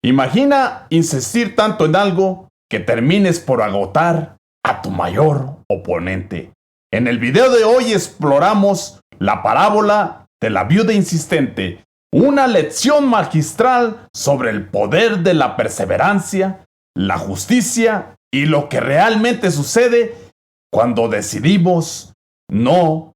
Imagina insistir tanto en algo que termines por agotar a tu mayor oponente. En el video de hoy exploramos la parábola de la viuda insistente, una lección magistral sobre el poder de la perseverancia, la justicia y lo que realmente sucede cuando decidimos no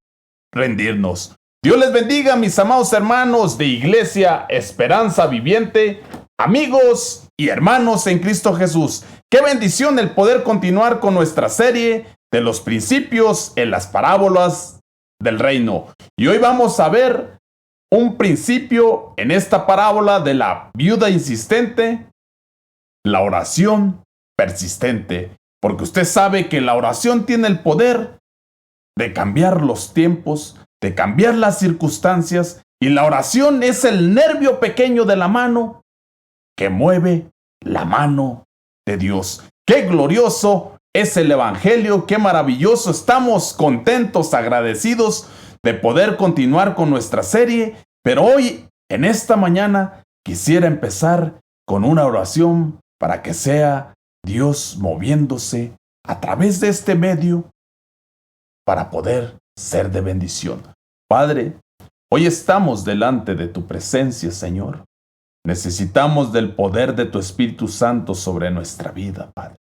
rendirnos. Dios les bendiga, mis amados hermanos de Iglesia Esperanza Viviente, amigos y hermanos en Cristo Jesús. Qué bendición el poder continuar con nuestra serie de los principios en las parábolas del reino. Y hoy vamos a ver un principio en esta parábola de la viuda insistente, la oración persistente. Porque usted sabe que la oración tiene el poder de cambiar los tiempos, de cambiar las circunstancias, y la oración es el nervio pequeño de la mano que mueve la mano de Dios. ¡Qué glorioso es el Evangelio! ¡Qué maravilloso! Estamos contentos, agradecidos de poder continuar con nuestra serie, pero hoy, en esta mañana, quisiera empezar con una oración para que sea Dios moviéndose a través de este medio para poder ser de bendición. Padre, hoy estamos delante de tu presencia, Señor. Necesitamos del poder de tu Espíritu Santo sobre nuestra vida, Padre.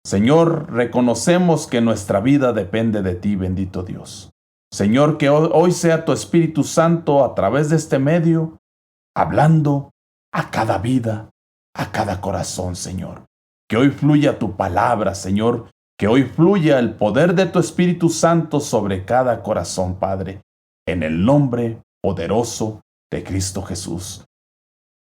Señor, reconocemos que nuestra vida depende de ti, bendito Dios. Señor, que hoy sea tu Espíritu Santo a través de este medio, hablando a cada vida, a cada corazón, Señor. Que hoy fluya tu palabra, Señor. Que hoy fluya el poder de tu Espíritu Santo sobre cada corazón, Padre. En el nombre poderoso de Cristo Jesús.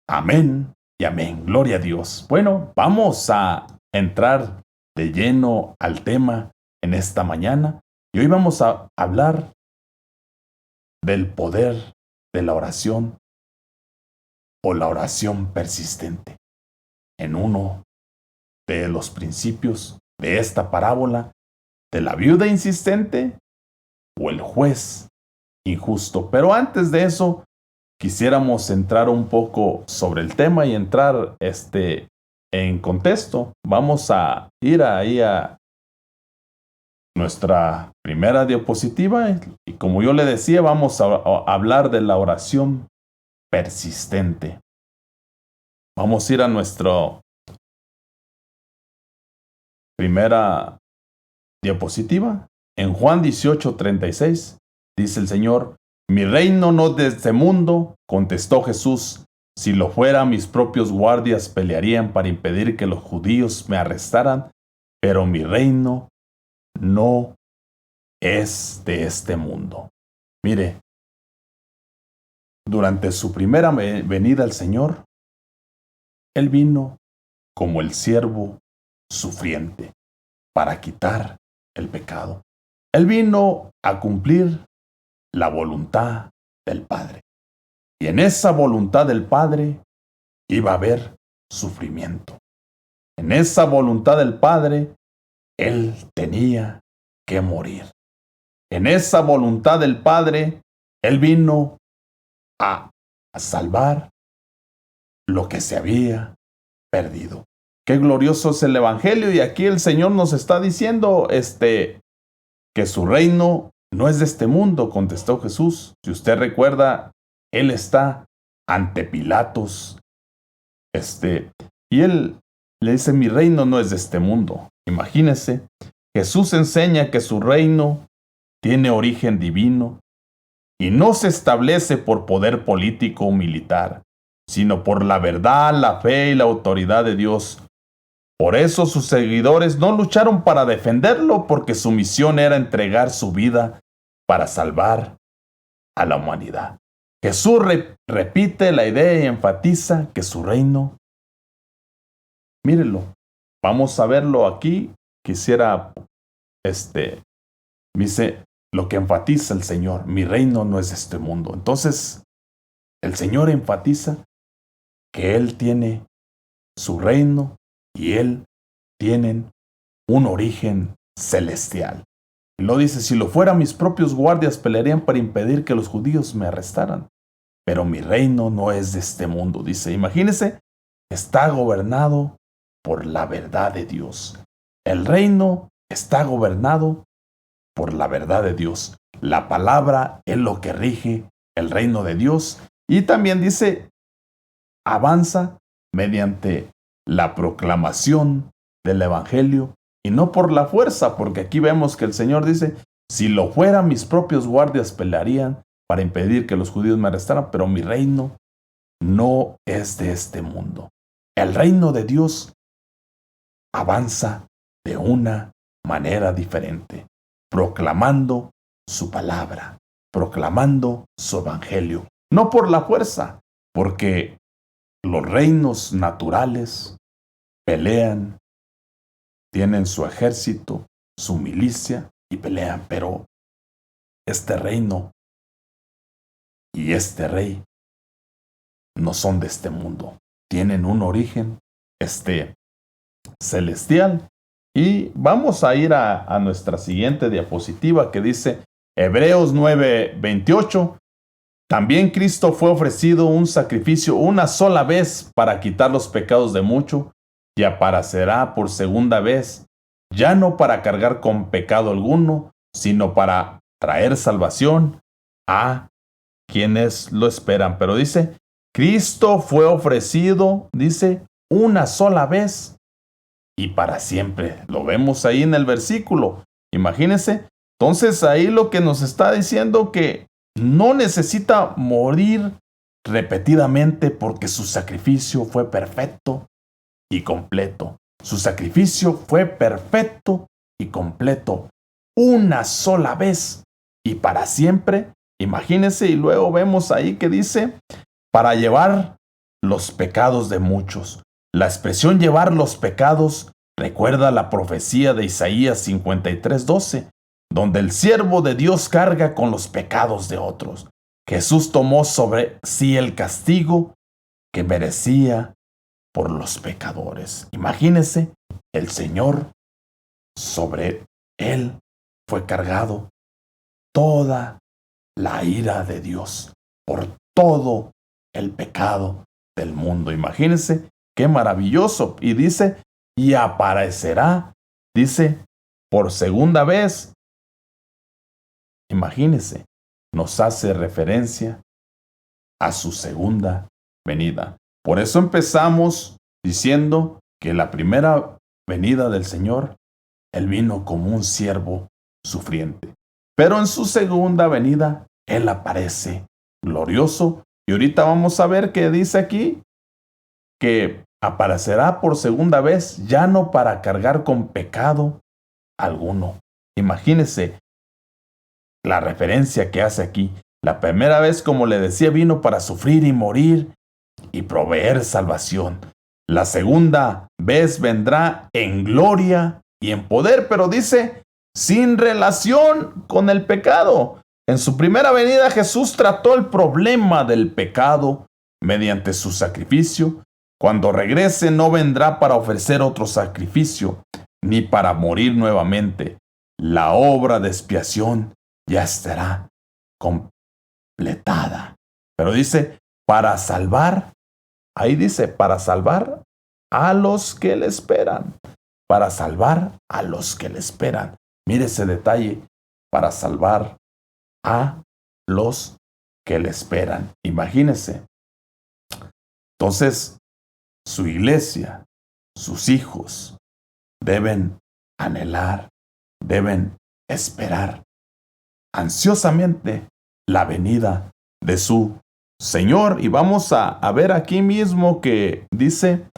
Amén y amén. Gloria a Dios. Bueno, vamos a entrar de lleno al tema en esta mañana. Y hoy vamos a hablar del poder de la oración o la oración persistente. En uno de los principios de esta parábola de la viuda insistente o el juez injusto. Pero antes de eso, quisiéramos entrar un poco sobre el tema y entrar en contexto. Vamos a ir ahí a nuestra primera diapositiva y como yo le decía, vamos a hablar de la oración persistente. Vamos a ir a nuestra primera diapositiva. En Juan 18:36 dice el Señor: mi reino no es de este mundo, contestó Jesús. Si lo fuera, mis propios guardias pelearían para impedir que los judíos me arrestaran, pero mi reino no es de este mundo. Mire, durante su primera venida al Señor, Él vino como el siervo sufriente para quitar el pecado. Él vino a cumplir la voluntad del Padre. Y en esa voluntad del Padre iba a haber sufrimiento. En esa voluntad del Padre, Él tenía que morir. En esa voluntad del Padre, Él vino a salvar lo que se había perdido. Qué glorioso es el Evangelio, y aquí el Señor nos está diciendo que su reino no es de este mundo, contestó Jesús. Si usted recuerda, Él está ante Pilatos, y Él le dice: mi reino no es de este mundo. Imagínese, Jesús enseña que su reino tiene origen divino y no se establece por poder político o militar, sino por la verdad, la fe y la autoridad de Dios. Por eso sus seguidores no lucharon para defenderlo, porque su misión era entregar su vida para salvar a la humanidad. Jesús repite la idea y enfatiza que su reino, mírenlo, vamos a verlo aquí. Quisiera, dice lo que enfatiza el Señor: mi reino no es de este mundo. Entonces, el Señor enfatiza que Él tiene su reino y Él tienen un origen celestial. Y lo dice: si lo fuera, mis propios guardias pelearían para impedir que los judíos me arrestaran. Pero mi reino no es de este mundo. Dice, imagínense, está gobernado por la verdad de Dios. El reino está gobernado por la verdad de Dios. La palabra es lo que rige el reino de Dios. Y también dice, avanza mediante la proclamación del evangelio y no por la fuerza, porque aquí vemos que el Señor dice, si lo fuera, mis propios guardias pelearían para impedir que los judíos me arrestaran, pero mi reino no es de este mundo. El reino de Dios avanza de una manera diferente, proclamando su palabra, proclamando su evangelio, no por la fuerza, porque los reinos naturales pelean, tienen su ejército, su milicia y pelean, pero este reino y este rey no son de este mundo, tienen un origen celestial. Y vamos a ir a nuestra siguiente diapositiva que dice Hebreos 9:28. También Cristo fue ofrecido un sacrificio una sola vez para quitar los pecados de mucho, y aparecerá por segunda vez, ya no para cargar con pecado alguno, sino para traer salvación a quienes lo esperan. Pero dice, Cristo fue ofrecido, dice, una sola vez y para siempre. Lo vemos ahí en el versículo. Imagínense. Entonces ahí lo que nos está diciendo que no necesita morir repetidamente porque su sacrificio fue perfecto y completo. Su sacrificio fue perfecto y completo. Una sola vez y para siempre. Imagínense, y luego vemos ahí que dice, para llevar los pecados de muchos. La expresión llevar los pecados recuerda la profecía de Isaías 53:12, donde el siervo de Dios carga con los pecados de otros. Jesús tomó sobre sí el castigo que merecía por los pecadores. Imagínense, el Señor, sobre él fue cargado toda la ira de Dios por todo el pecado del mundo. Imagínense qué maravilloso. Y dice, y aparecerá, dice, por segunda vez. Imagínense, nos hace referencia a su segunda venida. Por eso empezamos diciendo que la primera venida del Señor, Él vino como un siervo sufriente. Pero en su segunda venida, Él aparece glorioso. Y ahorita vamos a ver que dice aquí que aparecerá por segunda vez, ya no para cargar con pecado alguno. Imagínense la referencia que hace aquí. La primera vez, como le decía, vino para sufrir y morir y proveer salvación. La segunda vez vendrá en gloria y en poder, pero dice, sin relación con el pecado. En su primera venida Jesús trató el problema del pecado mediante su sacrificio. Cuando regrese no vendrá para ofrecer otro sacrificio, ni para morir nuevamente. La obra de expiación ya estará completada. Pero dice, para salvar, ahí dice, para salvar a los que le esperan. Para salvar a los que le esperan. Mire ese detalle, para salvar a los que le esperan. Imagínese. Entonces, su iglesia, sus hijos, deben anhelar, deben esperar ansiosamente la venida de su Señor. Y vamos a ver aquí mismo que dice,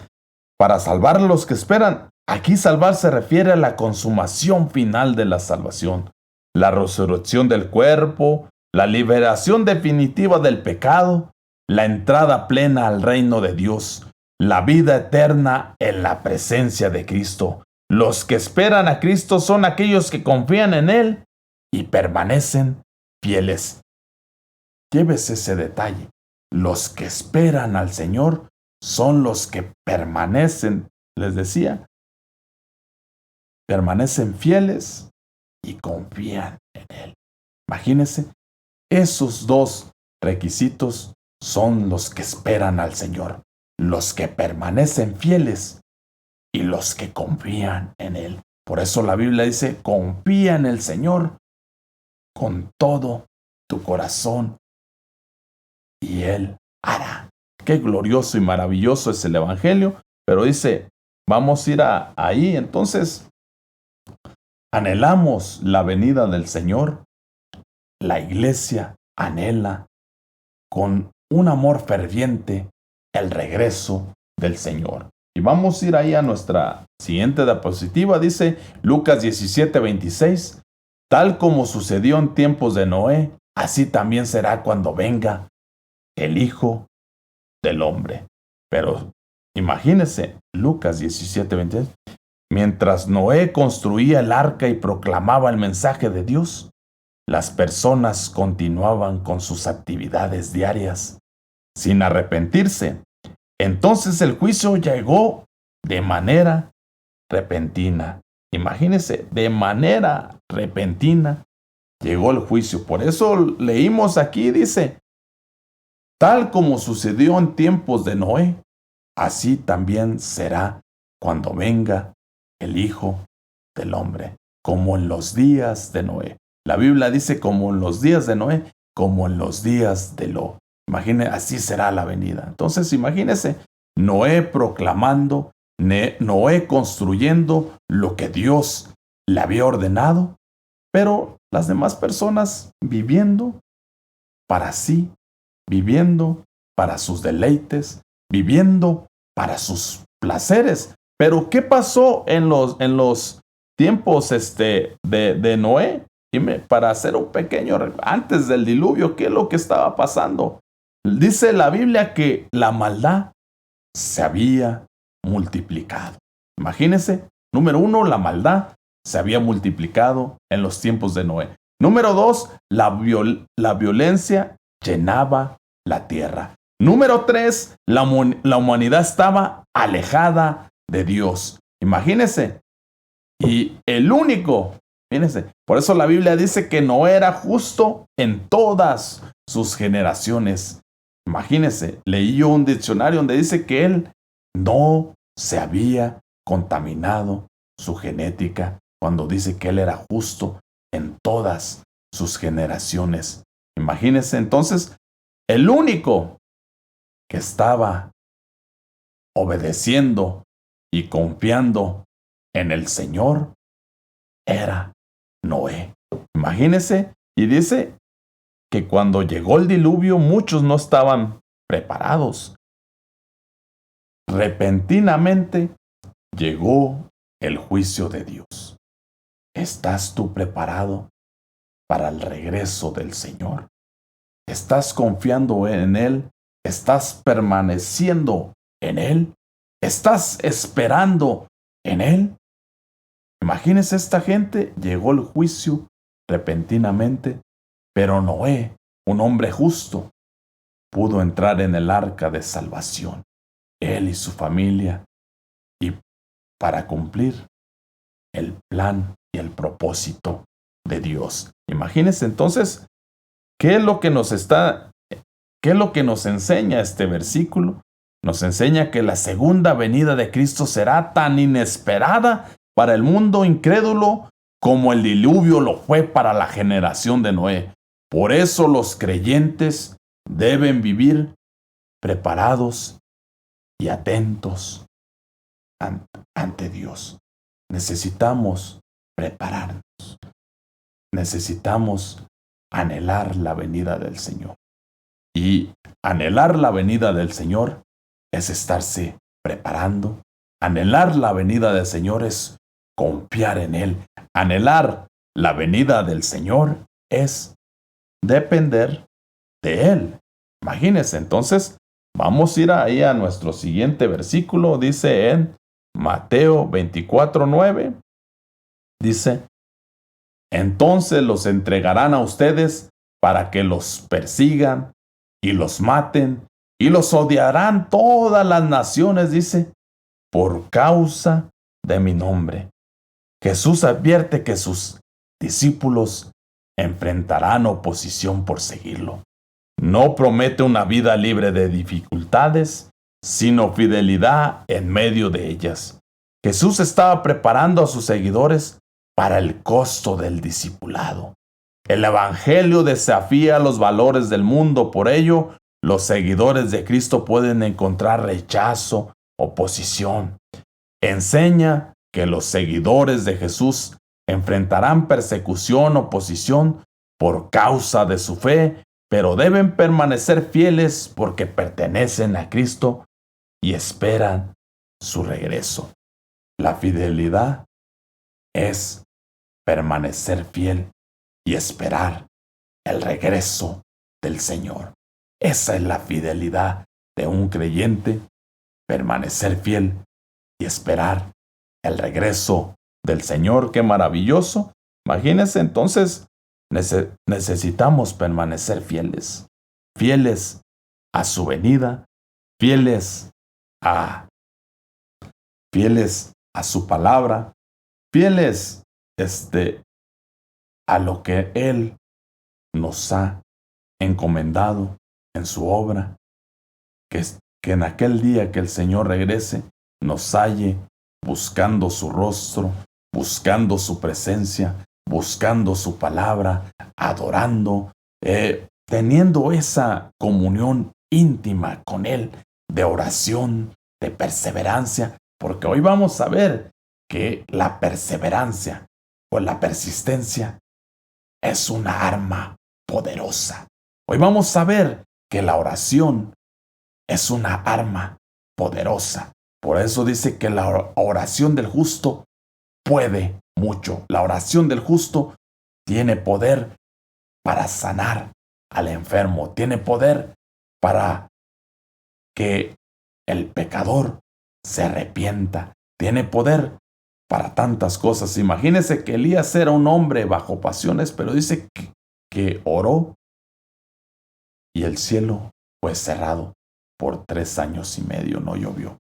para salvar a los que esperan. Aquí salvar se refiere a la consumación final de la salvación, la resurrección del cuerpo, la liberación definitiva del pecado, la entrada plena al reino de Dios, la vida eterna en la presencia de Cristo. Los que esperan a Cristo son aquellos que confían en Él y permanecen fieles. Llévese ese detalle. Los que esperan al Señor son los que permanecen, les decía, permanecen fieles y confían en Él. Imagínense, esos dos requisitos son los que esperan al Señor. los que permanecen fieles y los que confían en Él. Por eso la Biblia dice, confía en el Señor con todo tu corazón y Él hará. Qué glorioso y maravilloso es el Evangelio, pero dice, vamos a ir ahí. Entonces, anhelamos la venida del Señor. La iglesia anhela con un amor ferviente el regreso del Señor. Y vamos a ir ahí a nuestra siguiente diapositiva. Dice Lucas 17:26, tal como sucedió en tiempos de Noé, así también será cuando venga el Hijo del Hombre. Pero imagínense, Lucas 17:26, mientras Noé construía el arca y proclamaba el mensaje de Dios, las personas continuaban con sus actividades diarias sin arrepentirse. Entonces el juicio llegó de manera repentina. Imagínense, de manera repentina llegó el juicio. Por eso leímos aquí, dice, tal como sucedió en tiempos de Noé, así también será cuando venga el Hijo del Hombre, como en los días de Noé. La Biblia dice como en los días de Noé, como en los días de Lot. Imagínense, así será la venida. Entonces, imagínense, Noé proclamando, Noé construyendo lo que Dios le había ordenado, pero las demás personas viviendo para sí, viviendo para sus deleites, viviendo para sus placeres. Pero ¿qué pasó en los tiempos de Noé? Dime, para hacer un pequeño, antes del diluvio, ¿qué es lo que estaba pasando? Dice la Biblia que la maldad se había multiplicado. Imagínense, número 1, la maldad se había multiplicado en los tiempos de Noé. Número 2, la violencia llenaba la tierra. Número 3, la humanidad estaba alejada de Dios. Imagínense. Y el único, fíjense, por eso la Biblia dice que Noé era justo en todas sus generaciones. Imagínense, leí yo un diccionario donde dice que él no se había contaminado su genética cuando dice que él era justo en todas sus generaciones. Imagínense entonces, el único que estaba obedeciendo y confiando en el Señor era Noé. Imagínense, y dice que cuando llegó el diluvio muchos no estaban preparados. Repentinamente llegó el juicio de Dios. ¿Estás tú preparado para el regreso del Señor? ¿Estás confiando en Él? ¿Estás permaneciendo en Él? ¿Estás esperando en Él? Imagínense, esta gente, llegó el juicio repentinamente, pero Noé, un hombre justo, pudo entrar en el arca de salvación, él y su familia, y para cumplir el plan y el propósito de Dios. Imagínense entonces, ¿qué es lo que nos enseña este versículo? Nos enseña que la segunda venida de Cristo será tan inesperada para el mundo incrédulo como el diluvio lo fue para la generación de Noé. Por eso los creyentes deben vivir preparados y atentos ante Dios. Necesitamos prepararnos. Necesitamos anhelar la venida del Señor. Y anhelar la venida del Señor es estarse preparando. Anhelar la venida del Señor es confiar en Él. Anhelar la venida del Señor es depender de Él. Imagínense, entonces, vamos a ir ahí a nuestro siguiente versículo. Dice en Mateo 24:9. Dice, entonces los entregarán a ustedes para que los persigan y los maten y los odiarán todas las naciones, dice, por causa de mi nombre. Jesús advierte que sus discípulos enfrentarán oposición por seguirlo. No promete una vida libre de dificultades, sino fidelidad en medio de ellas. Jesús estaba preparando a sus seguidores para el costo del discipulado. El Evangelio desafía los valores del mundo, por ello, los seguidores de Cristo pueden encontrar rechazo, oposición. Enseña que los seguidores de Jesús enfrentarán persecución, oposición por causa de su fe, pero deben permanecer fieles porque pertenecen a Cristo y esperan su regreso. La fidelidad es permanecer fiel y esperar el regreso del Señor. Esa es la fidelidad de un creyente, permanecer fiel y esperar el regreso del Señor. ¡Qué maravilloso! Imagínense, entonces, necesitamos permanecer fieles, fieles a su venida, fieles a su palabra, fieles a lo que Él nos ha encomendado en su obra, que en aquel día que el Señor regrese, nos halle buscando su rostro, buscando su presencia, buscando su palabra, adorando, teniendo esa comunión íntima con Él, de oración, de perseverancia, porque hoy vamos a ver que la perseverancia o la persistencia es una arma poderosa. Hoy vamos a ver que la oración es una arma poderosa. Por eso dice que la oración del justo puede mucho. La oración del justo tiene poder para sanar al enfermo. Tiene poder para que el pecador se arrepienta. Tiene poder para tantas cosas. Imagínese que Elías era un hombre bajo pasiones, pero dice que oró y el cielo fue cerrado por 3 años y medio, no llovió.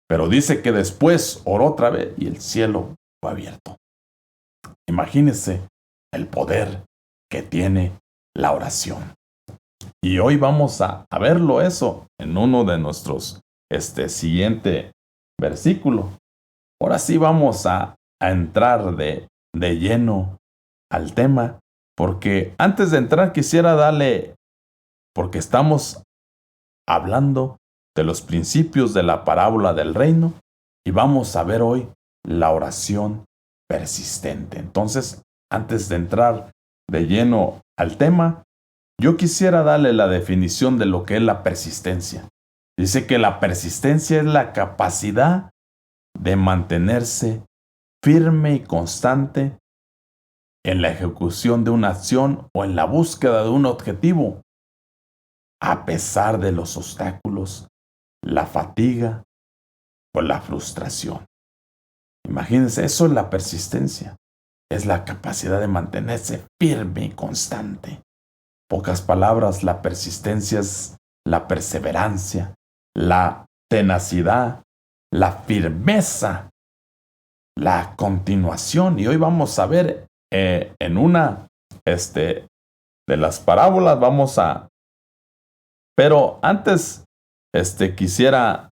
Pero dice que después oró otra vez y el cielo fue abierto. Imagínese el poder que tiene la oración. Y hoy vamos a verlo eso en uno de nuestros siguiente versículo. Ahora sí vamos a entrar de lleno al tema, porque antes de entrar quisiera darle, porque estamos hablando de los principios de la parábola del reino y vamos a ver hoy la oración persistente. Entonces, antes de entrar de lleno al tema, yo quisiera darle la definición de lo que es la persistencia. Dice que la persistencia es la capacidad de mantenerse firme y constante en la ejecución de una acción o en la búsqueda de un objetivo, a pesar de los obstáculos, la fatiga o la frustración. Imagínense, eso es la persistencia. Es la capacidad de mantenerse firme y constante. Pocas palabras, la persistencia es la perseverancia, la tenacidad, la firmeza, la continuación. Y hoy vamos a ver en una de las parábolas, pero antes quisiera,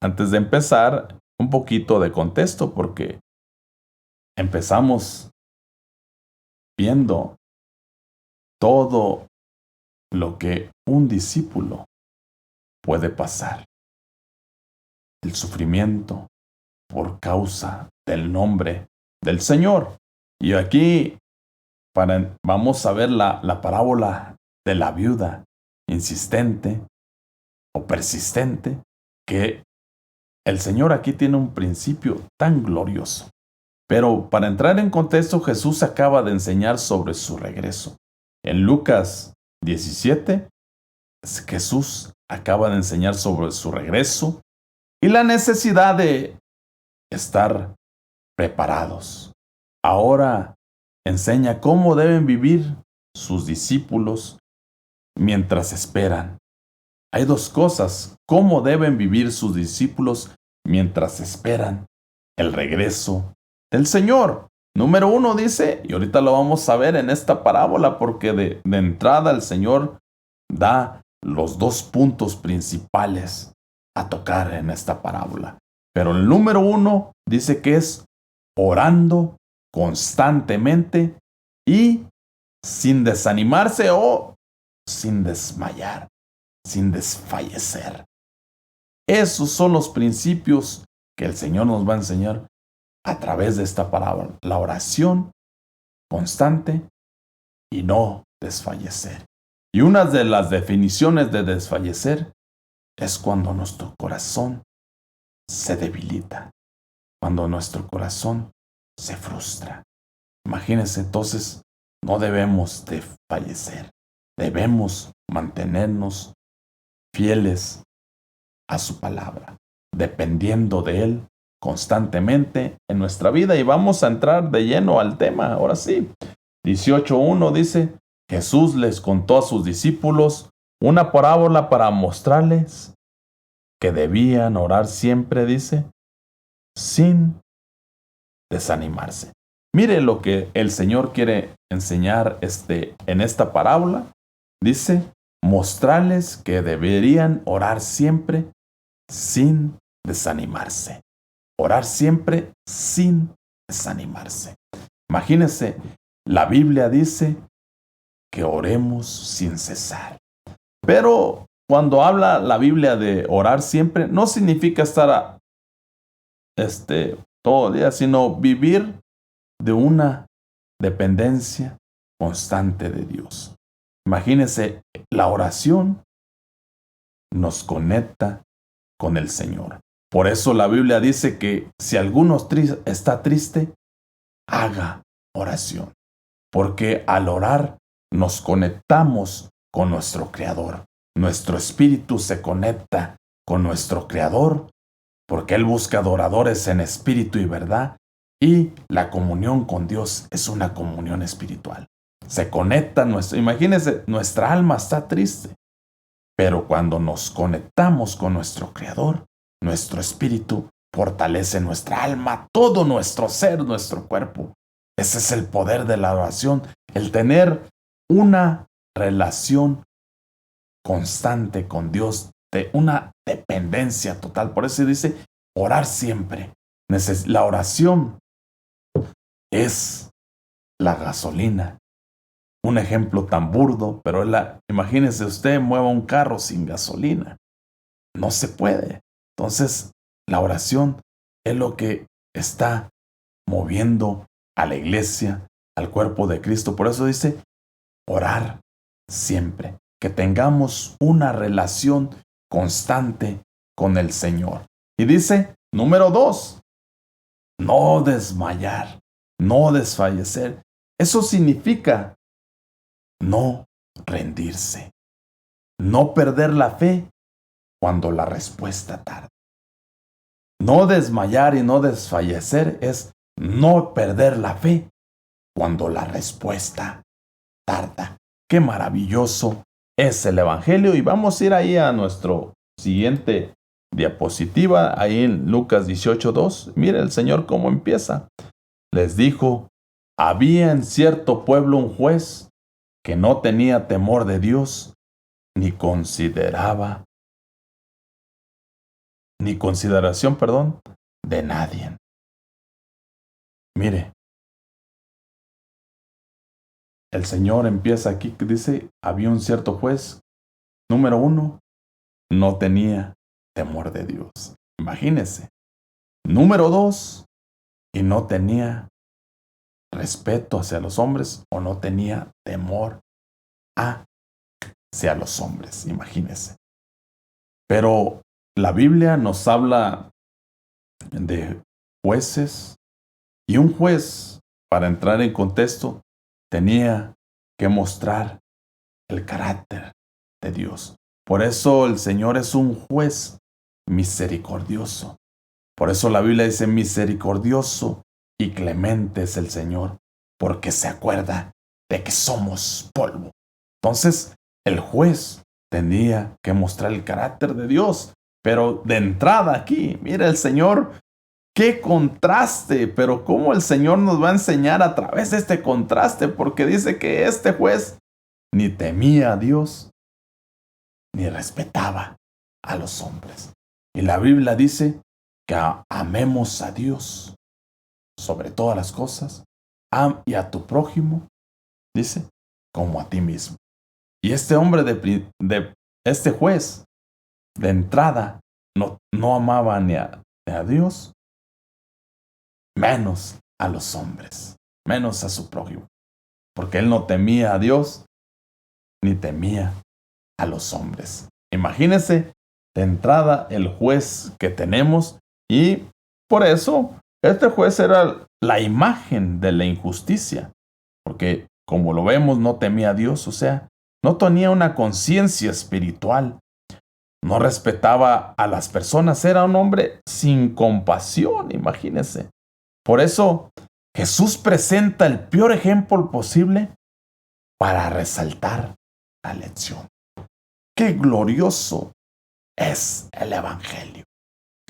antes de empezar, un poquito de contexto, porque empezamos viendo todo lo que un discípulo puede pasar. El sufrimiento por causa del nombre del Señor. Y aquí vamos a ver la parábola de la viuda insistente o persistente, que el Señor aquí tiene un principio tan glorioso. Pero para entrar en contexto, Jesús acaba de enseñar sobre su regreso. En Lucas 17, Jesús acaba de enseñar sobre su regreso y la necesidad de estar preparados. Ahora enseña cómo deben vivir sus discípulos mientras esperan. Hay dos cosas: cómo deben vivir sus discípulos mientras esperan el regreso del Señor. Número 1 dice, y ahorita lo vamos a ver en esta parábola, porque de entrada el Señor da los dos puntos principales a tocar en esta parábola. Pero el número 1 dice que es orando constantemente y sin desanimarse o sin desmayar, sin desfallecer. Esos son los principios que el Señor nos va a enseñar a través de esta parábola. La oración constante y no desfallecer. Y una de las definiciones de desfallecer es cuando nuestro corazón se debilita, cuando nuestro corazón se frustra. Imagínense, entonces, no debemos desfallecer. Debemos mantenernos fieles a su palabra, dependiendo de Él constantemente en nuestra vida. Y vamos a entrar de lleno al tema, ahora sí. 18:1 dice, Jesús les contó a sus discípulos una parábola para mostrarles que debían orar siempre, dice, sin desanimarse. Mire lo que el Señor quiere enseñar en esta parábola. Dice, mostrarles que deberían orar siempre sin desanimarse. Orar siempre sin desanimarse. Imagínense, la Biblia dice que oremos sin cesar. Pero cuando habla la Biblia de orar siempre, no significa estar todo el día, sino vivir de una dependencia constante de Dios. Imagínense, la oración nos conecta con el Señor. Por eso la Biblia dice que si alguno está triste, haga oración. Porque al orar nos conectamos con nuestro Creador. Nuestro espíritu se conecta con nuestro Creador porque Él busca adoradores en espíritu y verdad. Y la comunión con Dios es una comunión espiritual. Se conecta imagínense, nuestra alma está triste. Pero cuando nos conectamos con nuestro Creador, nuestro espíritu fortalece nuestra alma, todo nuestro ser, nuestro cuerpo. Ese es el poder de la oración, el tener una relación constante con Dios, de una dependencia total. Por eso dice, orar siempre. La oración es la gasolina. Un ejemplo tan burdo, pero imagínese usted mueva un carro sin gasolina. No se puede. Entonces, la oración es lo que está moviendo a la iglesia, al cuerpo de Cristo. Por eso dice, orar siempre. Que tengamos una relación constante con el Señor. Y dice, número 2, no desmayar, no desfallecer. Eso significa no rendirse, no perder la fe cuando la respuesta tarda. No desmayar y no desfallecer es no perder la fe cuando la respuesta tarda. Qué maravilloso es el Evangelio. Y vamos a ir ahí a nuestro siguiente diapositiva, ahí en Lucas 18:2. Mire el Señor cómo empieza. Les dijo, había en cierto pueblo un juez que no tenía temor de Dios, ni consideración, de nadie. Mire, el Señor empieza aquí que dice, había un cierto juez, número 1, no tenía temor de Dios. Imagínese. Número 2, y no tenía respeto hacia los hombres o no tenía temor hacia los hombres. Imagínese. Pero la Biblia nos habla de jueces y un juez, para entrar en contexto, tenía que mostrar el carácter de Dios. Por eso el Señor es un juez misericordioso. Por eso la Biblia dice misericordioso y clemente es el Señor, porque se acuerda de que somos polvo. Entonces, el juez tenía que mostrar el carácter de Dios. Pero de entrada aquí, mira el Señor, qué contraste, pero cómo el Señor nos va a enseñar a través de este contraste, porque dice que este juez ni temía a Dios, ni respetaba a los hombres. Y la Biblia dice que amemos a Dios sobre todas las cosas, y a tu prójimo, dice, como a ti mismo. Y este hombre este juez, de entrada, no amaba ni a Dios, menos a los hombres, menos a su prójimo, porque él no temía a Dios, ni temía a los hombres. Imagínense de entrada el juez que tenemos, y por eso este juez era la imagen de la injusticia, porque como lo vemos no temía a Dios, o sea, no tenía una conciencia espiritual, no respetaba a las personas, era un hombre sin compasión, imagínense. Por eso Jesús presenta el peor ejemplo posible para resaltar la lección. Qué glorioso es el Evangelio.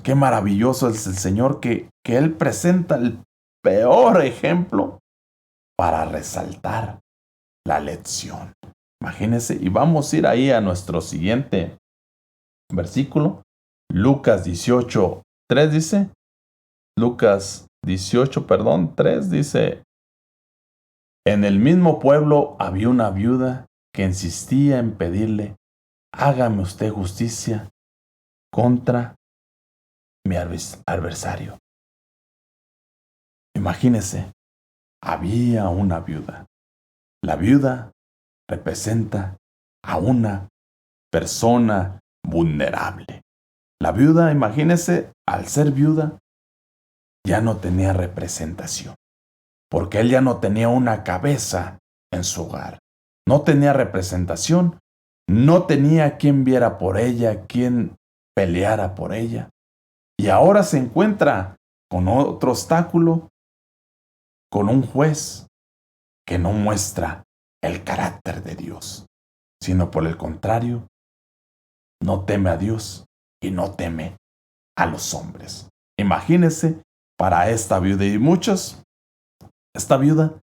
Qué maravilloso es el Señor que Él presenta el peor ejemplo para resaltar la lección. Imagínense, y vamos a ir ahí a nuestro siguiente versículo. Lucas 18, 3 dice. Lucas 18, 3 dice. En el mismo pueblo había una viuda que insistía en pedirle: hágame usted justicia contra mi adversario. Imagínese, había una viuda. La viuda representa a una persona vulnerable. La viuda, imagínese, al ser viuda, ya no tenía representación, porque él ya no tenía una cabeza en su hogar. No tenía representación, no tenía quien viera por ella, quien peleara por ella. Y ahora se encuentra con otro obstáculo, con un juez que no muestra el carácter de Dios, sino por el contrario, no teme a Dios y no teme a los hombres. Imagínense para esta viuda y muchos, esta viuda,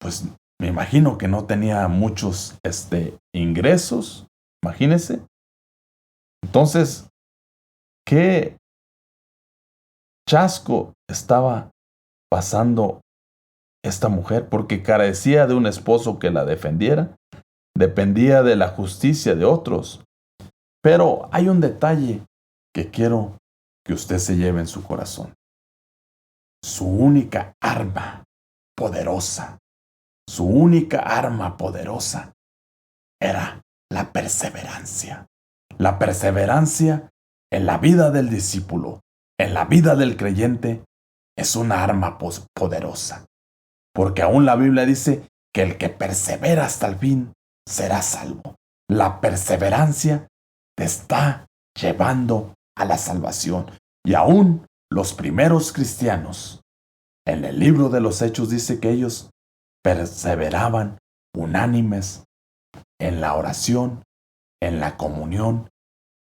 pues me imagino que no tenía muchos ingresos, imagínense. Entonces, ¿qué chasco estaba pasando esta mujer? Porque carecía de un esposo que la defendiera, dependía de la justicia de otros. Pero hay un detalle que quiero que usted se lleve en su corazón. Su única arma poderosa, era la perseverancia. La perseverancia en la vida del discípulo, en la vida del creyente, es una arma poderosa. Porque aún la Biblia dice que el que persevera hasta el fin será salvo. La perseverancia te está llevando a la salvación. Y aún los primeros cristianos, en el libro de los Hechos dice que ellos perseveraban unánimes en la oración, en la comunión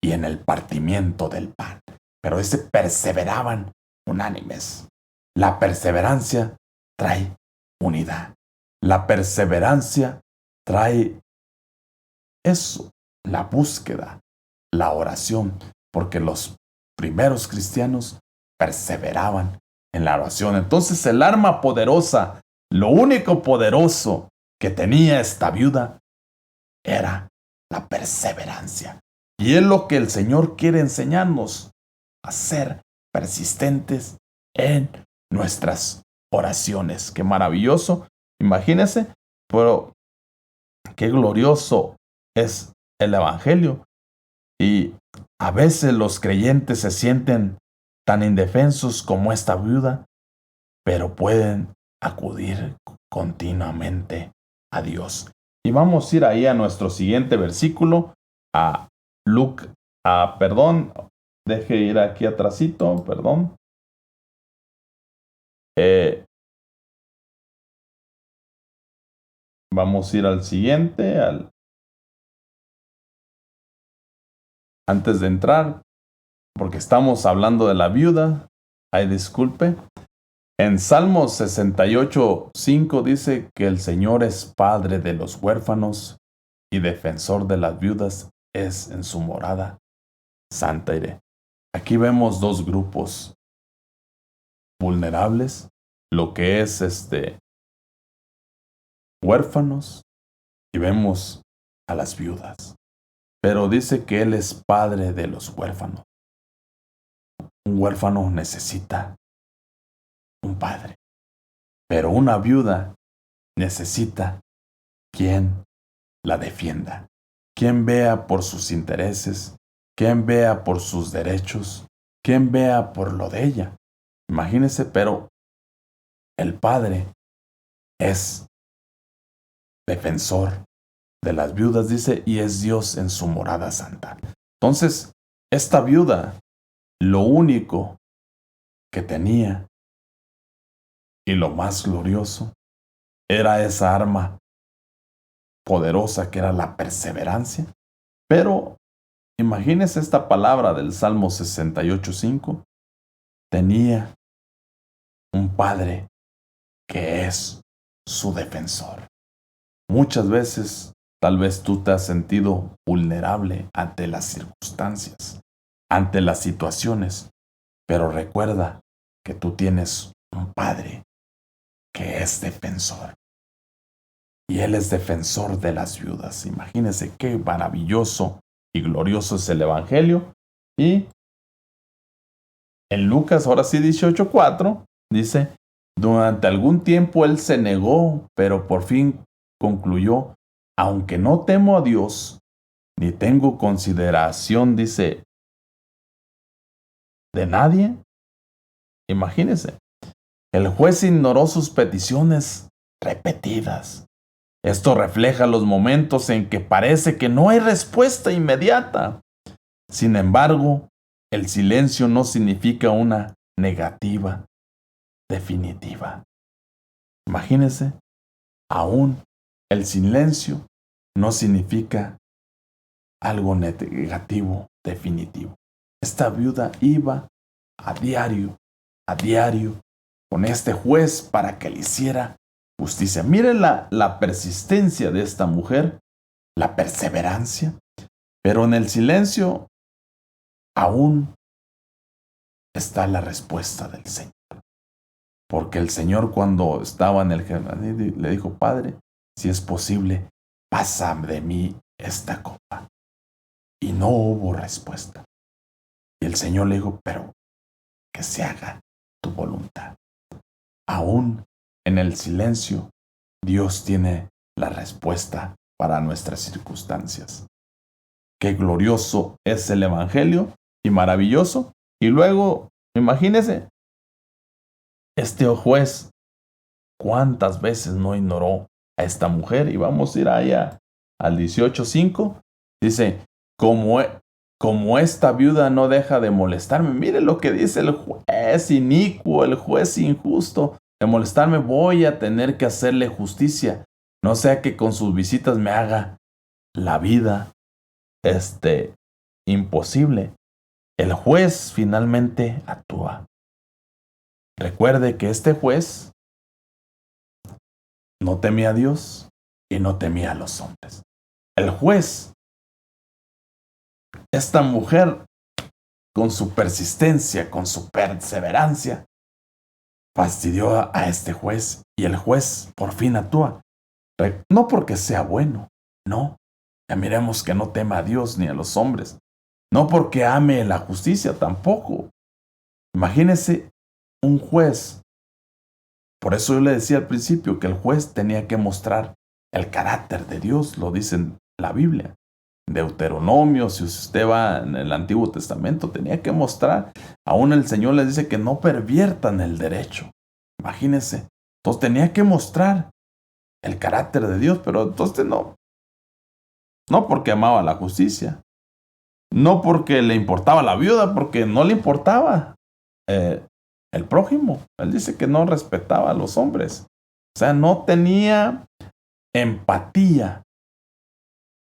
y en el partimiento del pan. Pero ese perseveraban unánimes. La perseverancia trae unidad. La perseverancia trae eso, la búsqueda, la oración, porque los primeros cristianos perseveraban en la oración. Entonces el arma poderosa, lo único poderoso que tenía esta viuda era la perseverancia. Y es lo que el Señor quiere enseñarnos, a ser persistentes en nuestras oraciones. Qué maravilloso, imagínense, pero qué glorioso es el Evangelio. Y a veces los creyentes se sienten tan indefensos como esta viuda, pero pueden acudir continuamente a Dios. Y vamos a ir ahí a nuestro siguiente versículo, a deje ir aquí atrásito, perdón. Vamos a ir al siguiente, antes de entrar, porque estamos hablando de la viuda. Ay, disculpe. En Salmos 68:5 dice que el Señor es padre de los huérfanos y defensor de las viudas es en su morada santa. Aquí vemos dos grupos vulnerables, lo que es huérfanos, y vemos a las viudas. Pero dice que Él es padre de los huérfanos. Un huérfano necesita un padre, pero una viuda necesita quien la defienda, quien vea por sus intereses, quien vea por sus derechos, quien vea por lo de ella. Imagínese, pero el padre es defensor de las viudas, dice, y es Dios en su morada santa. Entonces, esta viuda, lo único que tenía y lo más glorioso era esa arma poderosa que era la perseverancia. Pero imagínese esta palabra del Salmo 68:5. Tenía un padre que es su defensor. Muchas veces, tal vez tú te has sentido vulnerable ante las circunstancias, ante las situaciones, pero recuerda que tú tienes un padre que es defensor. Y Él es defensor de las viudas. Imagínense qué maravilloso y glorioso es el Evangelio. Y en Lucas, ahora sí, 18:4, dice, durante algún tiempo Él se negó, pero por fin concluyó, aunque no temo a Dios, ni tengo consideración, dice, de nadie. Imagínense, el juez ignoró sus peticiones repetidas. Esto refleja los momentos en que parece que no hay respuesta inmediata. Sin embargo, el silencio no significa una negativa definitiva. Imagínense, aún el silencio no significa algo negativo definitivo. Esta viuda iba a diario, con este juez para que le hiciera justicia. Miren la persistencia de esta mujer, la perseverancia, pero en el silencio aún está la respuesta del Señor. Porque el Señor, cuando estaba en el Getsemaní, le dijo, Padre, si es posible, pasa de mí esta copa. Y no hubo respuesta. Y el Señor le dijo, pero que se haga tu voluntad. Aún en el silencio, Dios tiene la respuesta para nuestras circunstancias. Qué glorioso es el Evangelio y maravilloso. Y luego, imagínese, este juez, ¿cuántas veces no ignoró a esta mujer? Y vamos a ir allá al 18:5. Dice, como esta viuda no deja de molestarme. Mire lo que dice el juez inicuo, el juez injusto. De molestarme voy a tener que hacerle justicia. No sea que con sus visitas me haga la vida imposible. El juez finalmente actúa. Recuerde que este juez no temía a Dios y no temía a los hombres. El juez, esta mujer, con su persistencia, con su perseverancia, fastidió a este juez y el juez por fin actúa. No porque sea bueno, no. Ya miremos que no tema a Dios ni a los hombres. No porque ame la justicia tampoco. Imagínese un juez. Por eso yo le decía al principio que el juez tenía que mostrar el carácter de Dios, lo dice en la Biblia. Deuteronomio, si usted va en el Antiguo Testamento, tenía que mostrar, aún el Señor les dice que no perviertan el derecho. Imagínense. Entonces tenía que mostrar el carácter de Dios, pero entonces no porque amaba la justicia, no porque le importaba la viuda, porque no le importaba el prójimo. Él dice que no respetaba a los hombres. O sea, no tenía empatía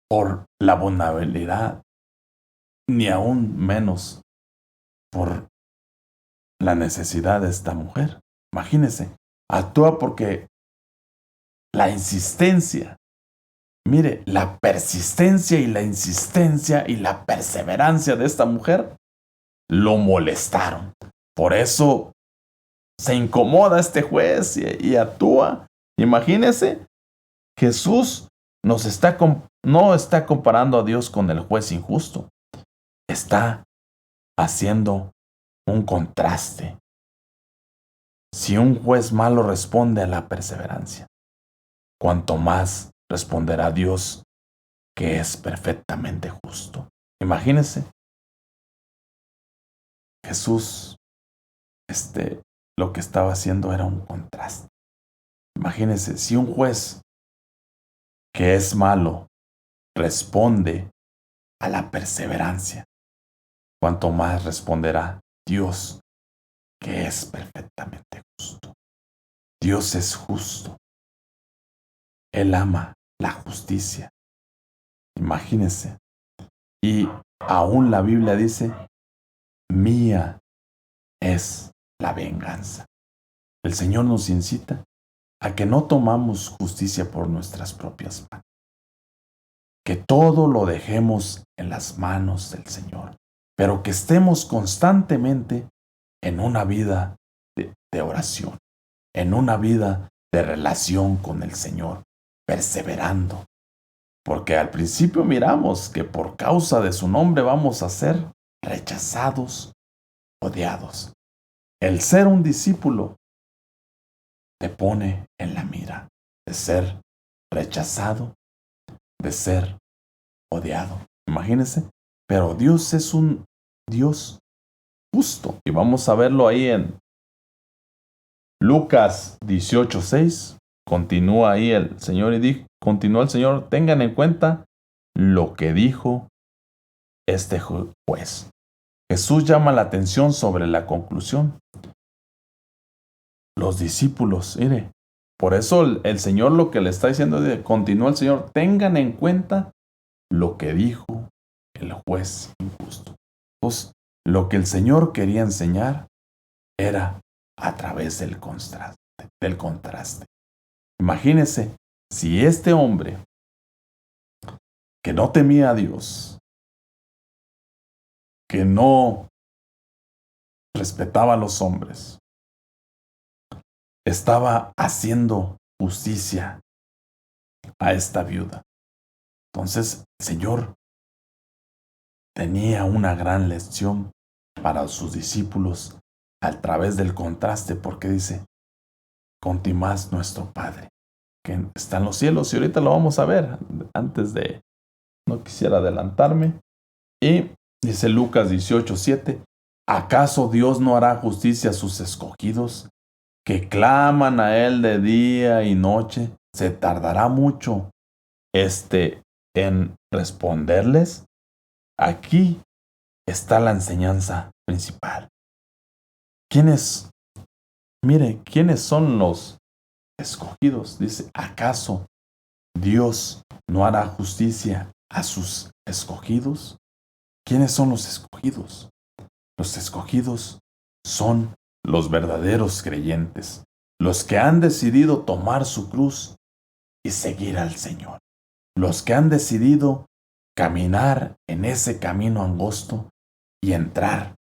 por la vulnerabilidad, ni aún menos por la necesidad de esta mujer. Imagínense, actúa porque la insistencia mire, la persistencia y la insistencia y la perseverancia de esta mujer lo molestaron. Por eso se incomoda este juez y actúa. Imagínese, Jesús no está comparando a Dios con el juez injusto. Está haciendo un contraste. Si un juez malo responde a la perseverancia, cuanto más responderá Dios, que es perfectamente justo. Imagínese, Jesús, lo que estaba haciendo era un contraste. Imagínese, si un juez que es malo responde a la perseverancia, cuanto más responderá Dios, que es perfectamente justo. Dios es justo. Él ama la justicia. Imagínense. Y aún la Biblia dice, mía es la venganza. El Señor nos incita a que no tomamos justicia por nuestras propias manos. Que todo lo dejemos en las manos del Señor. Pero que estemos constantemente en una vida de oración, en una vida de relación con el Señor, perseverando. Porque al principio miramos que por causa de su nombre vamos a ser rechazados, odiados. El ser un discípulo te pone en la mira de ser rechazado, de ser odiado. Imagínense, pero Dios es un Dios justo. Y vamos a verlo ahí en Lucas 18:6. Continúa ahí el Señor y continúa el Señor, tengan en cuenta lo que dijo este juez. Jesús llama la atención sobre la conclusión. Los discípulos, mire, por eso el Señor lo que le está diciendo, continúa el Señor, tengan en cuenta lo que dijo el juez injusto. Pues lo que el Señor quería enseñar era a través del contraste. Imagínese si este hombre que no temía a Dios, que no respetaba a los hombres, estaba haciendo justicia a esta viuda. Entonces, el Señor tenía una gran lección para sus discípulos a través del contraste, porque dice, contimás nuestro Padre, que está en los cielos, y ahorita lo vamos a ver, no quisiera adelantarme, y dice Lucas 18:7, ¿acaso Dios no hará justicia a sus escogidos, que claman a Él de día y noche? ¿Se tardará mucho en responderles? Aquí está la enseñanza principal. ¿Quiénes son los escogidos? Dice, ¿acaso Dios no hará justicia a sus escogidos? ¿Quiénes son los escogidos? Los escogidos son los verdaderos creyentes, los que han decidido tomar su cruz y seguir al Señor, los que han decidido caminar en ese camino angosto y entrar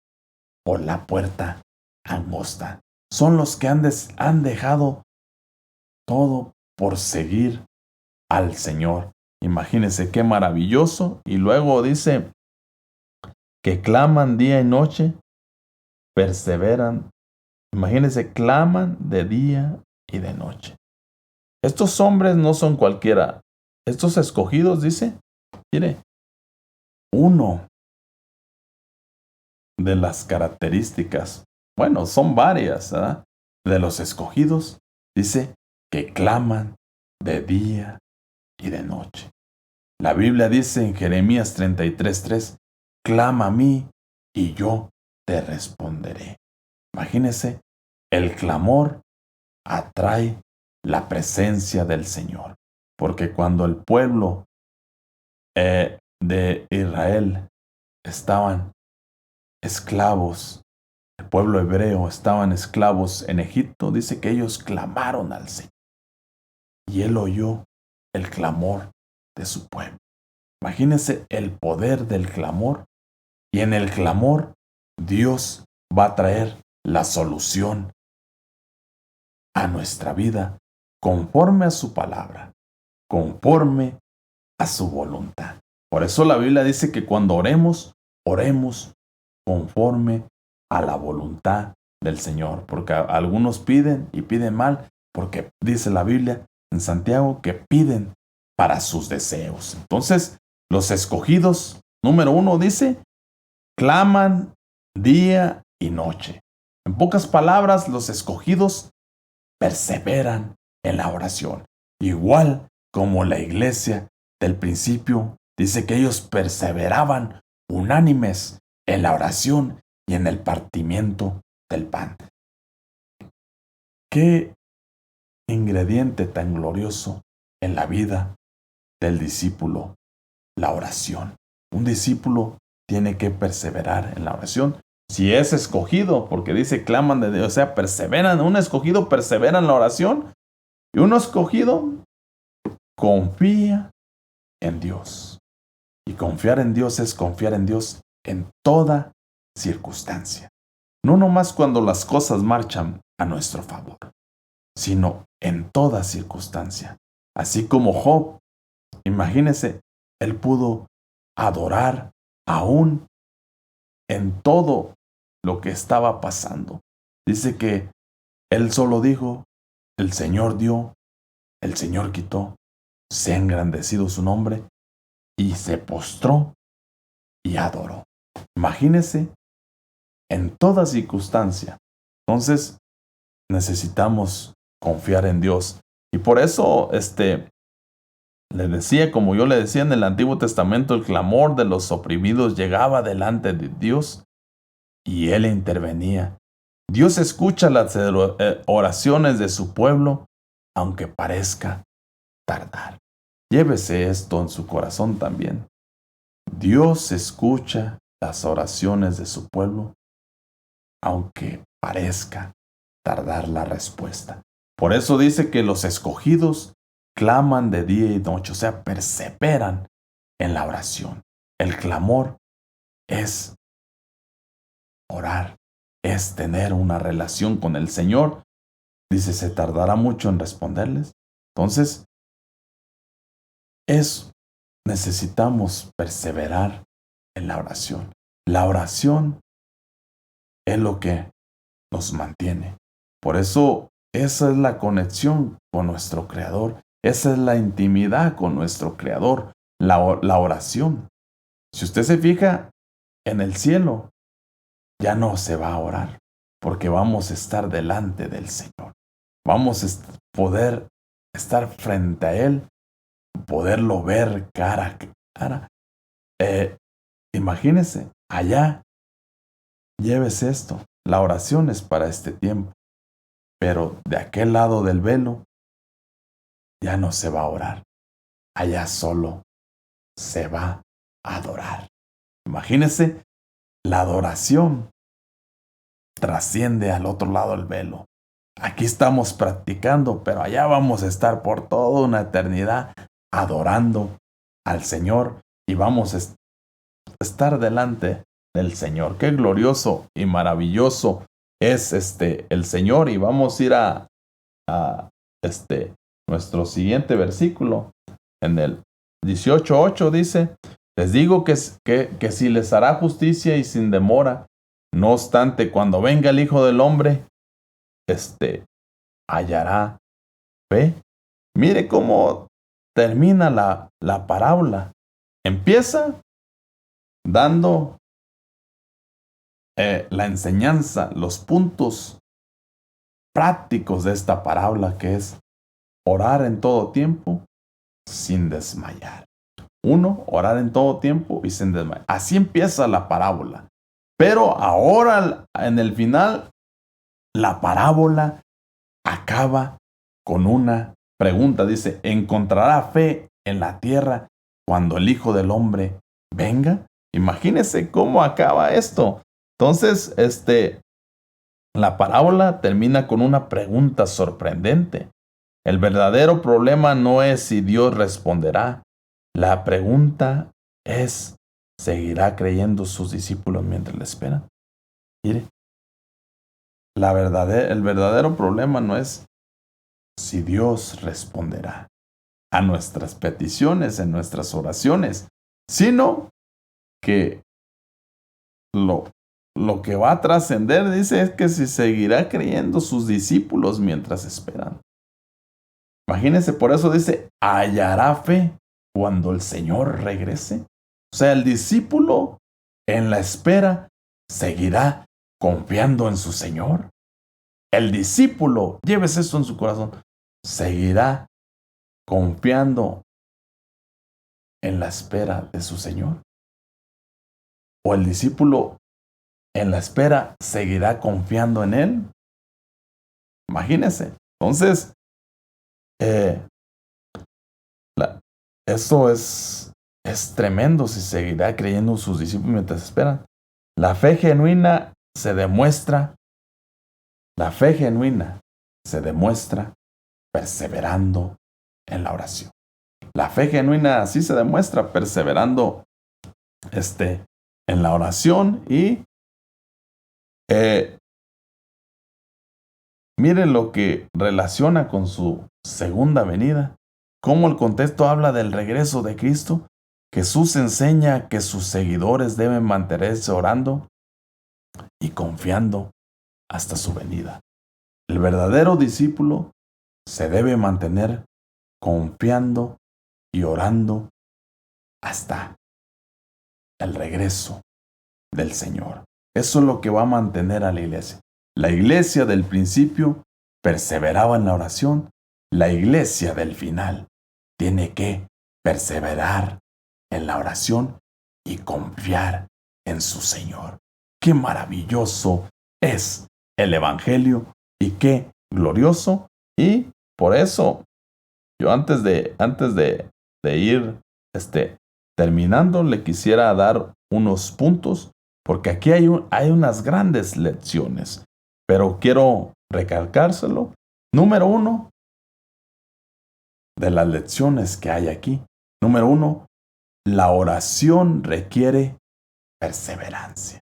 por la puerta angosta. Son los que han dejado todo por seguir al Señor. Imagínense qué maravilloso. Y luego dice que claman día y noche, perseveran. Imagínense, claman de día y de noche. Estos hombres no son cualquiera. Estos escogidos, dice, mire, uno de las características, bueno, son varias, ¿verdad?, de los escogidos, dice que claman de día y de noche. La Biblia dice en Jeremías 33:3, clama a mí y yo te responderé. Imagínese, el clamor atrae la presencia del Señor, porque cuando el pueblo de Israel estaban esclavos, el pueblo hebreo estaban esclavos en Egipto, dice que ellos clamaron al Señor y Él oyó el clamor de su pueblo. Imagínense el poder del clamor. Y en el clamor, Dios va a traer la solución a nuestra vida conforme a su palabra, conforme a su voluntad. Por eso la Biblia dice que cuando oremos, oremos conforme a la voluntad del Señor. Porque algunos piden y piden mal, porque dice la Biblia en Santiago que piden para sus deseos. Entonces, los escogidos, número 1 dice, claman día y noche. En pocas palabras, los escogidos perseveran en la oración. Igual como la iglesia del principio dice que ellos perseveraban unánimes en la oración y en el partimiento del pan. Qué ingrediente tan glorioso en la vida del discípulo, la oración. Un discípulo tiene que perseverar en la oración. Si es escogido, porque dice claman de Dios, o sea, perseveran, un escogido persevera en la oración y un escogido confía en Dios. Y confiar en Dios es confiar en Dios en toda circunstancia. No nomás cuando las cosas marchan a nuestro favor, sino en toda circunstancia. Así como Job, imagínese, él pudo adorar aún en todo lo que estaba pasando. Dice que él solo dijo, el Señor dio, el Señor quitó, sea engrandecido su nombre, y se postró y adoró. Imagínese, en toda circunstancia. Entonces, necesitamos confiar en Dios. Y por eso, le decía, como yo le decía en el Antiguo Testamento, el clamor de los oprimidos llegaba delante de Dios y Él intervenía. Dios escucha las oraciones de su pueblo, aunque parezca tardar. Llévese esto en su corazón también. Dios escucha las oraciones de su pueblo, aunque parezca tardar la respuesta. Por eso dice que los escogidos claman de día y noche, o sea, perseveran en la oración. El clamor es orar, es tener una relación con el Señor. Dice, ¿se tardará mucho en responderles? Entonces, necesitamos perseverar en la oración. La oración es lo que nos mantiene. Por eso, esa es la conexión con nuestro Creador. Esa es la intimidad con nuestro Creador, la oración. Si usted se fija en el cielo, ya no se va a orar, porque vamos a estar delante del Señor. Vamos a poder estar frente a Él, poderlo ver cara a cara. Imagínese, allá, llévese esto. La oración es para este tiempo, pero de aquel lado del velo, ya no se va a orar. Allá solo se va a adorar. Imagínese, la adoración trasciende al otro lado del velo. Aquí estamos practicando, pero allá vamos a estar por toda una eternidad adorando al Señor y vamos a estar delante del Señor. Qué glorioso y maravilloso es el Señor. Y vamos a ir a nuestro siguiente versículo. En el 18:8 dice, les digo que si les hará justicia y sin demora. No obstante, cuando venga el Hijo del Hombre, hallará fe. Mire cómo termina la parábola. Empieza dando la enseñanza, los puntos prácticos de esta parábola, que es orar en todo tiempo sin desmayar. 1, orar en todo tiempo y sin desmayar. Así empieza la parábola. Pero ahora, en el final, la parábola acaba con una pregunta. Dice, ¿encontrará fe en la tierra cuando el Hijo del Hombre venga? Imagínese cómo acaba esto. Entonces, la parábola termina con una pregunta sorprendente. El verdadero problema no es si Dios responderá, La pregunta es, ¿seguirá creyendo sus discípulos mientras le esperan? Mire, el verdadero problema no es si Dios responderá a nuestras peticiones, en nuestras oraciones, sino que lo que va a trascender, dice, es que si seguirá creyendo sus discípulos mientras esperan. Imagínense, por eso dice, hallará fe cuando el Señor regrese. O sea, el discípulo en la espera seguirá confiando en su Señor. El discípulo, llévese esto en su corazón, seguirá confiando en la espera de su Señor. O el discípulo en la espera seguirá confiando en Él. Imagínense. Entonces, esto es tremendo si seguirá creyendo sus discípulos mientras esperan. La fe genuina se demuestra perseverando en la oración. La fe genuina así se demuestra perseverando en la oración y miren lo que relaciona con su segunda venida. Cómo el contexto habla del regreso de Cristo. Jesús enseña que sus seguidores deben mantenerse orando y confiando hasta su venida. El verdadero discípulo se debe mantener confiando y orando hasta el regreso del Señor. Eso es lo que va a mantener a la iglesia. La iglesia del principio perseveraba en la oración. La iglesia del final tiene que perseverar en la oración y confiar en su Señor. Qué maravilloso es el Evangelio y qué glorioso. Y por eso, yo antes de ir terminando, le quisiera dar unos puntos, porque aquí hay unas grandes lecciones, pero quiero recalcárselo. Número 1, de las lecciones que hay aquí. Número 1, la oración requiere perseverancia.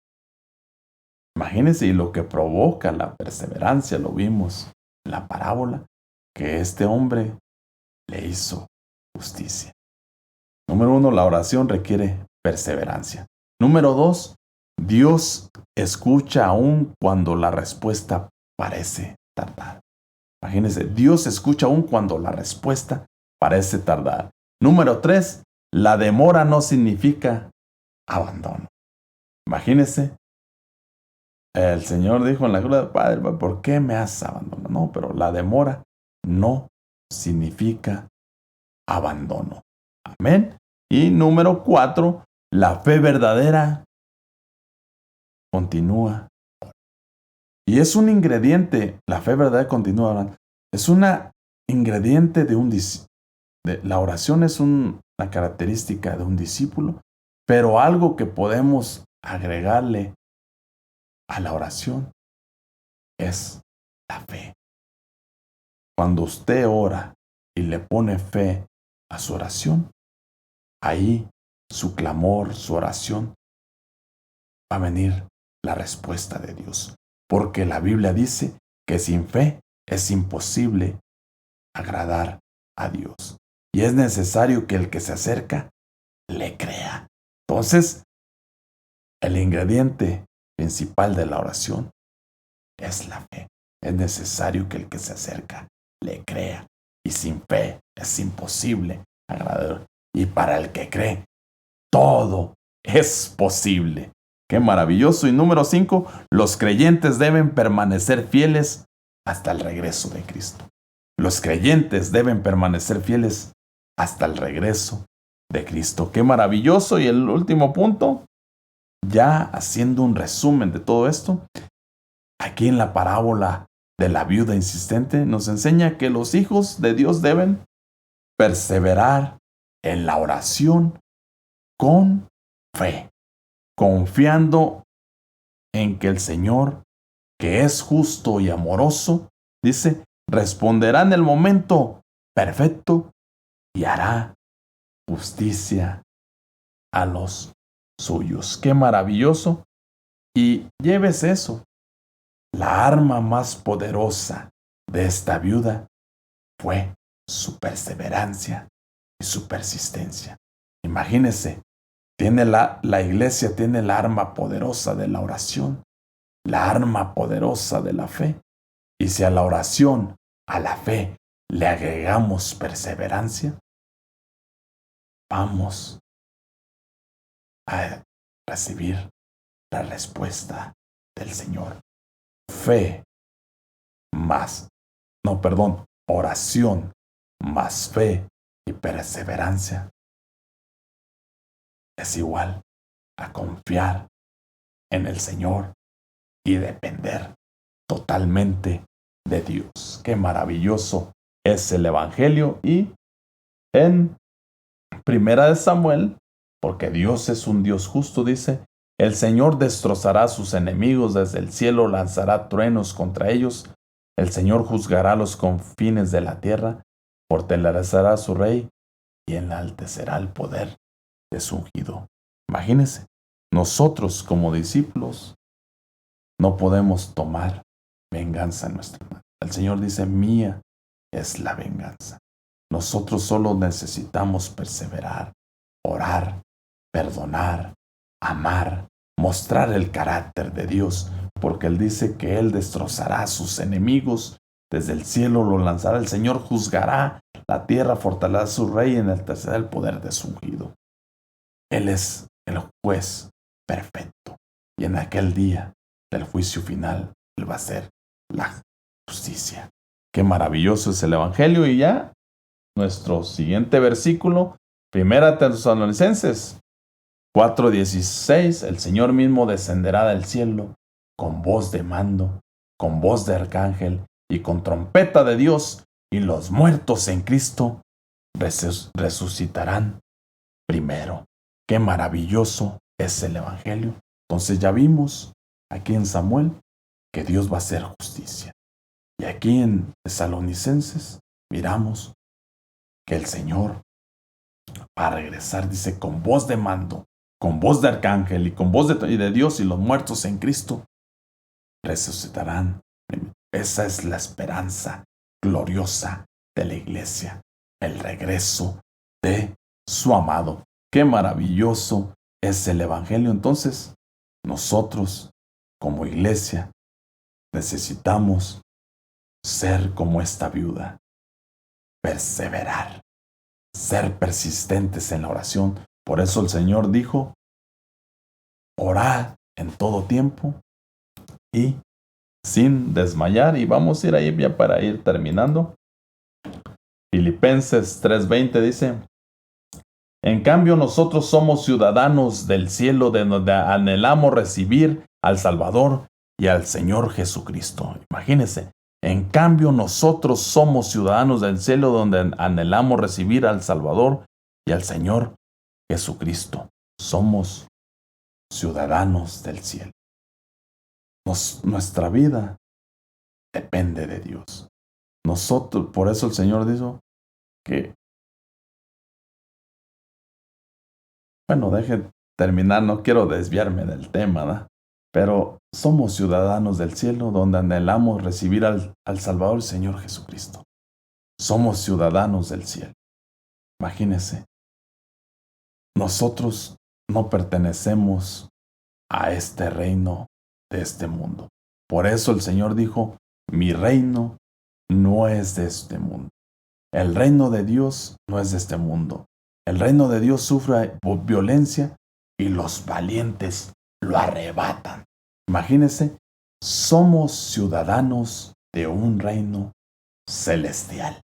Imagínense, y lo que provoca la perseverancia lo vimos en la parábola, que este hombre le hizo justicia. Número 1, la oración requiere perseverancia. Número 2, Dios escucha aún cuando la respuesta parece tardar. Imagínense, Dios escucha aún cuando la respuesta parece tardar. Número 3, la demora no significa abandono. Imagínense, el Señor dijo en la cruz, Padre, ¿por qué me has abandonado? No, pero la demora no significa abandono. Amén. Y número 4, la fe verdadera continúa. Y es un ingrediente, la fe verdadera continúa. Es una ingrediente la oración es una característica de un discípulo, pero algo que podemos agregarle a la oración es la fe. Cuando usted ora y le pone fe a su oración, ahí su clamor, su oración, va a venir la respuesta de Dios. Porque la Biblia dice que sin fe es imposible agradar a Dios. Y es necesario que el que se acerca le crea. Entonces, el ingrediente principal de la oración es la fe. Es necesario que el que se acerca le crea. Y sin fe es imposible agradar. Y para el que cree, todo es posible. ¡Qué maravilloso! Y número 5, los creyentes deben permanecer fieles hasta el regreso de Cristo. Los creyentes deben permanecer fieles hasta el regreso de Cristo. ¡Qué maravilloso! Y el último punto, ya haciendo un resumen de todo esto, aquí en la parábola de la viuda insistente nos enseña que los hijos de Dios deben perseverar en la oración con fe, confiando en que el Señor, que es justo y amoroso, dice, responderá en el momento perfecto y hará justicia a los suyos. Qué maravilloso. Y lleves eso. La arma más poderosa de esta viuda fue su perseverancia y su persistencia. Imagínese, la iglesia tiene la arma poderosa de la oración, la arma poderosa de la fe. Y si a la oración, a la fe, le agregamos perseverancia, vamos a recibir la respuesta del Señor. Fe más, no, perdón, oración más fe y perseverancia es igual a confiar en el Señor y depender totalmente de Dios. Qué maravilloso es el Evangelio. Y en Primera de Samuel, porque Dios es un Dios justo, dice: el Señor destrozará a sus enemigos, desde el cielo lanzará truenos contra ellos, el Señor juzgará los confines de la tierra, fortalecerá a su rey y enaltecerá el poder de su ungido. Imagínense, nosotros como discípulos no podemos tomar venganza en nuestra mano. El Señor dice: mía es la venganza. Nosotros solo necesitamos perseverar, orar, perdonar, amar, mostrar el carácter de Dios, porque Él dice que Él destrozará a sus enemigos, desde el cielo lo lanzará, el Señor juzgará la tierra, fortalecerá a su rey y enaltecerá el poder de su ungido. Él es el juez perfecto, y en aquel día del juicio final, Él va a hacer la justicia. Qué maravilloso es el Evangelio. Y ya nuestro siguiente versículo, Primera Tesalonicenses 4:16, el Señor mismo descenderá del cielo con voz de mando, con voz de arcángel y con trompeta de Dios, y los muertos en Cristo resucitarán primero. Qué maravilloso es el Evangelio. Entonces ya vimos aquí en Samuel que Dios va a hacer justicia. Y aquí en Tesalonicenses miramos que el Señor va a regresar, dice, con voz de mando, con voz de arcángel y con voz de Dios, y los muertos en Cristo resucitarán. Esa es la esperanza gloriosa de la iglesia, el regreso de su amado. Qué maravilloso es el Evangelio. Entonces, nosotros como iglesia necesitamos ser como esta viuda, perseverar, ser persistentes en la oración. Por eso el Señor dijo: orad en todo tiempo y sin desmayar. Y vamos a ir ahí ya para ir terminando. Filipenses 3:20 dice: en cambio nosotros somos ciudadanos del cielo, de donde anhelamos recibir al Salvador y al Señor Jesucristo. Imagínense, en cambio nosotros somos ciudadanos del cielo, donde anhelamos recibir al Salvador y al Señor Jesucristo. Somos ciudadanos del cielo. Nuestra vida depende de Dios. Nosotros, por eso el Señor dijo que, bueno, deje terminar, no quiero desviarme del tema, ¿verdad? Pero somos ciudadanos del cielo, donde anhelamos recibir al Salvador, el Señor Jesucristo. Somos ciudadanos del cielo. Imagínense, nosotros no pertenecemos a este reino de este mundo. Por eso el Señor dijo: mi reino no es de este mundo. El reino de Dios no es de este mundo. El reino de Dios sufre violencia y los valientes lo arrebatan. Imagínense, somos ciudadanos de un reino celestial.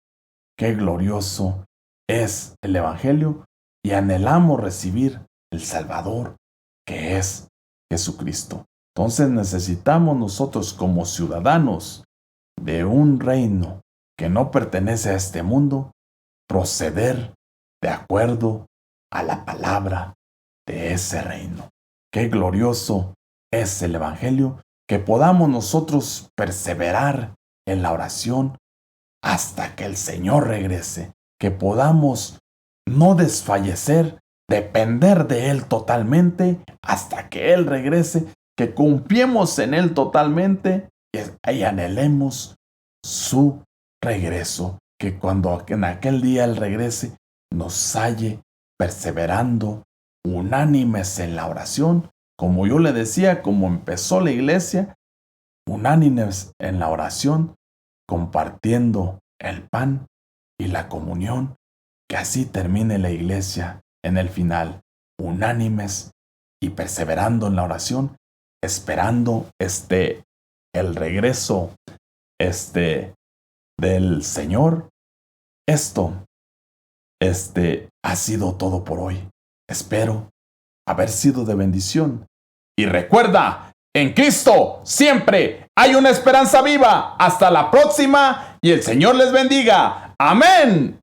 Qué glorioso es el Evangelio, y anhelamos recibir el Salvador, que es Jesucristo. Entonces necesitamos nosotros, como ciudadanos de un reino que no pertenece a este mundo, proceder de acuerdo a la palabra de ese reino. Qué glorioso es el Evangelio, que podamos nosotros perseverar en la oración hasta que el Señor regrese, que podamos no desfallecer, depender de Él totalmente hasta que Él regrese, que confiemos en Él totalmente y anhelemos su regreso, que cuando en aquel día Él regrese, nos halle perseverando, unánimes en la oración, como yo le decía, como empezó la iglesia, unánimes en la oración, compartiendo el pan y la comunión, que así termine la iglesia en el final, unánimes y perseverando en la oración, esperando el regreso del Señor. Esto ha sido todo por hoy. Espero haber sido de bendición. Y recuerda, en Cristo siempre hay una esperanza viva. Hasta la próxima y el Señor les bendiga. Amén.